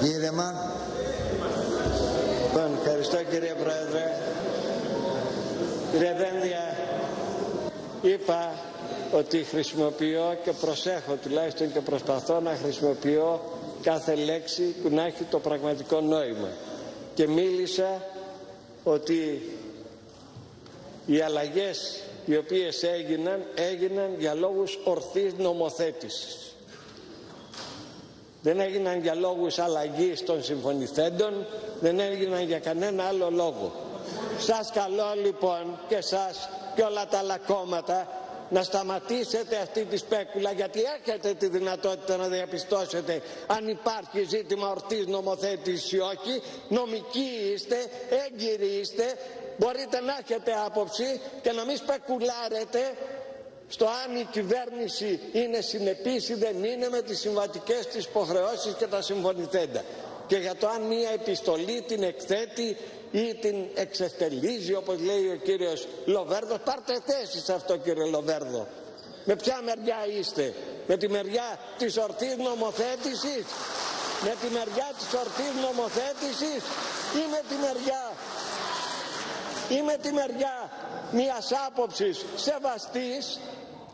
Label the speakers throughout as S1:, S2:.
S1: Ήρεμα.
S2: Ευχαριστώ κύριε Πρόεδρε. Κύριε Δένδια, είπα ότι χρησιμοποιώ και προσέχω τουλάχιστον και προσπαθώ να χρησιμοποιώ κάθε λέξη που να έχει το πραγματικό νόημα. Και μίλησα ότι οι αλλαγές οι οποίες έγιναν για λόγους ορθής νομοθέτησης. Δεν έγιναν για λόγους αλλαγής των συμφωνηθέντων, δεν έγιναν για κανένα άλλο λόγο. Σας καλώ λοιπόν και σας και όλα τα άλλα κόμματα να σταματήσετε αυτή τη σπέκουλα, γιατί έχετε τη δυνατότητα να διαπιστώσετε αν υπάρχει ζήτημα ορθής νομοθέτησης ή όχι. Νομικοί είστε, έγκυροι είστε, μπορείτε να έχετε άποψη και να μην σπεκουλάρετε στο αν η κυβέρνηση είναι συνεπής ή δεν είναι με τις συμβατικές της υποχρεώσεις και τα συμφωνηθέντα. Και για το αν μία επιστολή την εκθέτει ή την εξευτελίζει, όπως λέει ο κύριος Λοβέρδος. Πάρτε θέση σε αυτό, κύριε Λοβέρδο. Με ποια μεριά είστε? Με τη μεριά της ορθής νομοθέτησης? Με τη μεριά της ορθής νομοθέτησης ή με τη μεριά μιας άποψης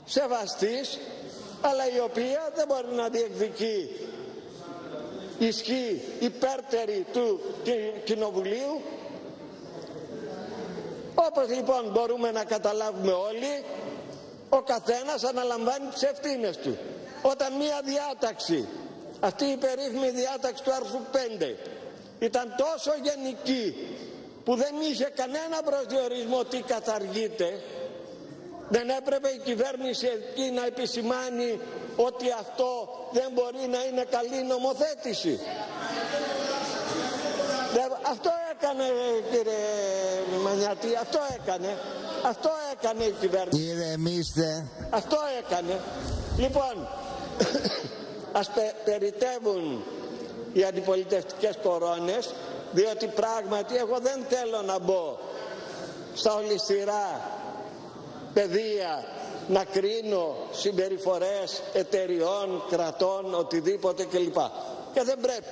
S2: σεβαστής, αλλά η οποία δεν μπορεί να διεκδικεί ισχύ υπέρτερη του Κοινοβουλίου? Όπως λοιπόν μπορούμε να καταλάβουμε όλοι, ο καθένας αναλαμβάνει τις ευθύνες του. Όταν μία διάταξη, αυτή η περίφημη διάταξη του άρθρου 5, ήταν τόσο γενική που δεν είχε κανένα προσδιορισμό τι καταργείται, δεν έπρεπε η κυβέρνηση εκεί να επισημάνει ότι αυτό δεν μπορεί να είναι καλή νομοθέτηση? Αυτό έκανε, κύριε Μανιάτη, αυτό έκανε η κυβέρνηση.
S1: Ηρεμήστε.
S2: Αυτό έκανε. Λοιπόν, ας περιτεύουν οι αντιπολιτευτικές κορώνες, διότι πράγματι εγώ δεν θέλω να μπω στα ολισθηρά πεδία να κρίνω συμπεριφορές εταιριών, κρατών, οτιδήποτε κλπ. Και δεν πρέπει.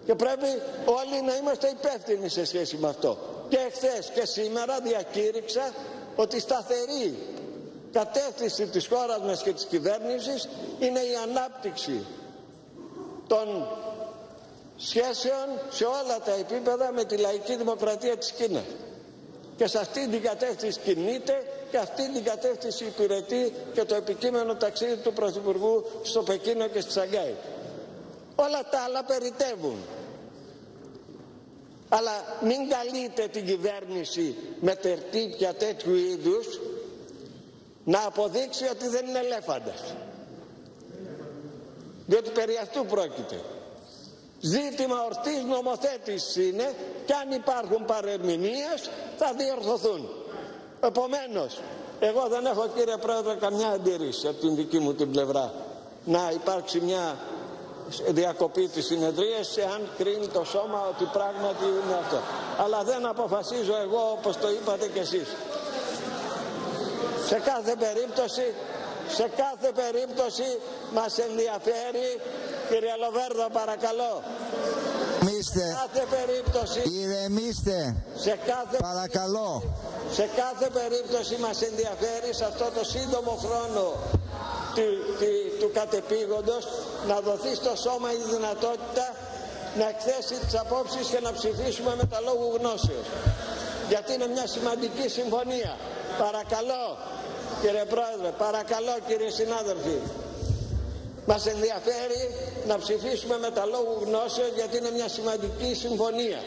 S2: Και πρέπει όλοι να είμαστε υπεύθυνοι σε σχέση με αυτό. Και εχθές και σήμερα διακήρυξα ότι η σταθερή κατεύθυνση της χώρας μας και της κυβέρνησης είναι η ανάπτυξη των σχέσεων σε όλα τα επίπεδα με τη λαϊκή δημοκρατία της Κίνας. Και σε αυτή την κατεύθυνση κινείται και αυτή την κατεύθυνση υπηρετεί και το επικείμενο ταξίδι του Πρωθυπουργού στο Πεκίνο και στη Σαγκάη. Όλα τα άλλα περιτεύουν. Αλλά μην καλείτε την κυβέρνηση με τερτύπια τέτοιου είδους να αποδείξει ότι δεν είναι ελέφαντας. Διότι περί αυτού πρόκειται. Ζήτημα ορθής νομοθέτησης είναι και αν υπάρχουν παρερμηνίες θα διορθωθούν. Επομένως, εγώ δεν έχω, κύριε Πρόεδρε, καμιά αντίρρηση από την δική μου την πλευρά να υπάρξει μια διακοπή της συνεδρίας εάν κρίνει το σώμα ότι πράγματι είναι αυτό. Αλλά δεν αποφασίζω εγώ όπως το είπατε κι εσείς. Σε κάθε περίπτωση μας ενδιαφέρει, κύριε Λοβέρδο, παρακαλώ.
S1: Ηρεμήστε. Παρακαλώ.
S2: Σε κάθε περίπτωση μας ενδιαφέρει σε αυτό το σύντομο χρόνο του κατεπήγοντος να δοθεί στο σώμα η δυνατότητα να εκθέσει τις απόψεις και να ψηφίσουμε με τα λόγου γνώσεως. Γιατί είναι μια σημαντική συμφωνία. Παρακαλώ, κύριε Πρόεδρε, παρακαλώ, κύριε συνάδελφοι, μας ενδιαφέρει να ψηφίσουμε με τα λόγου γνώσεως, γιατί είναι μια σημαντική συμφωνία.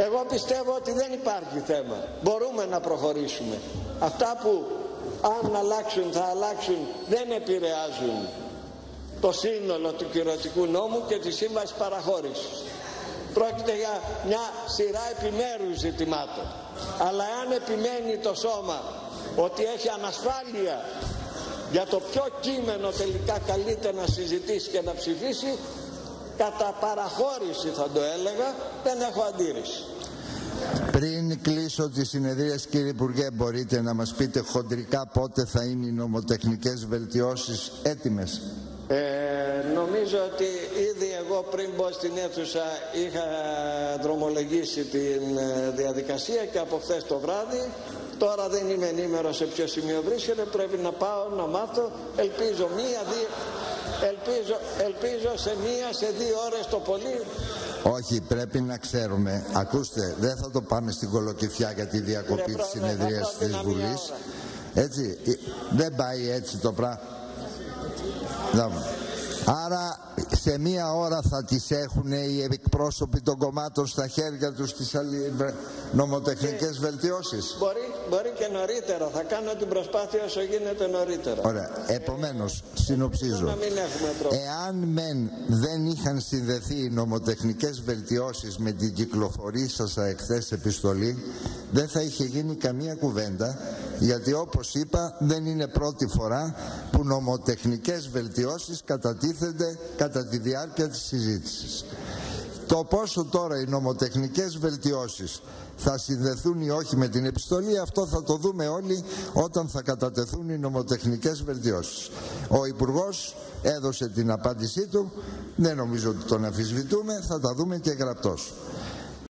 S2: Εγώ πιστεύω ότι δεν υπάρχει θέμα. Μπορούμε να προχωρήσουμε. Αυτά που αν αλλάξουν θα αλλάξουν δεν επηρεάζουν το σύνολο του κυρωτικού νόμου και τη σύμβαση παραχώρησης. Πρόκειται για μια σειρά επιμέρους ζητημάτων. Αλλά αν επιμένει το σώμα ότι έχει ανασφάλεια για το ποιο κείμενο τελικά καλείται να συζητήσει και να ψηφίσει, κατά παραχώρηση θα το έλεγα, δεν έχω αντίρρηση.
S1: Πριν κλείσω τη συνεδρία, κύριε Υπουργέ, μπορείτε να μας πείτε χοντρικά πότε θα είναι οι νομοτεχνικές βελτιώσεις έτοιμες?
S2: Νομίζω ότι ήδη εγώ πριν μπω στην αίθουσα είχα δρομολογήσει την διαδικασία και από χθες το βράδυ. Τώρα δεν είμαι ενήμερος σε ποιο σημείο βρίσκεται, πρέπει να πάω να μάθω. Ελπίζω σε 1-2 ώρες το πολύ.
S1: Όχι, πρέπει να ξέρουμε. Ακούστε, δεν θα το πάμε στην κολοκυθιά για τη διακοπή της συνεδρίας της Βουλής. Έτσι, δεν πάει έτσι το πράγμα. Άρα σε 1 ώρα θα τις έχουν οι εκπρόσωποι των κομμάτων στα χέρια τους τις νομοτεχνικές βελτιώσεις.
S2: Μπορεί και νωρίτερα. Θα κάνω την προσπάθεια όσο γίνεται νωρίτερα.
S1: Ωραία. Επομένως, συνοψίζω. Εάν δεν είχαν συνδεθεί οι νομοτεχνικές βελτιώσεις με την κυκλοφορήσασα εχθές επιστολή, δεν θα είχε γίνει καμία κουβέντα, γιατί όπως είπα δεν είναι πρώτη φορά που νομοτεχνικές βελτιώσεις κατατίθενται κατά τη διάρκεια της συζήτησης. Το πόσο τώρα οι νομοτεχνικές βελτιώσεις θα συνδεθούν ή όχι με την επιστολή, αυτό θα το δούμε όλοι όταν θα κατατεθούν οι νομοτεχνικές βελτιώσεις. Ο Υπουργός έδωσε την απάντησή του, δεν νομίζω ότι τον αμφισβητούμε, θα τα δούμε και γραπτός.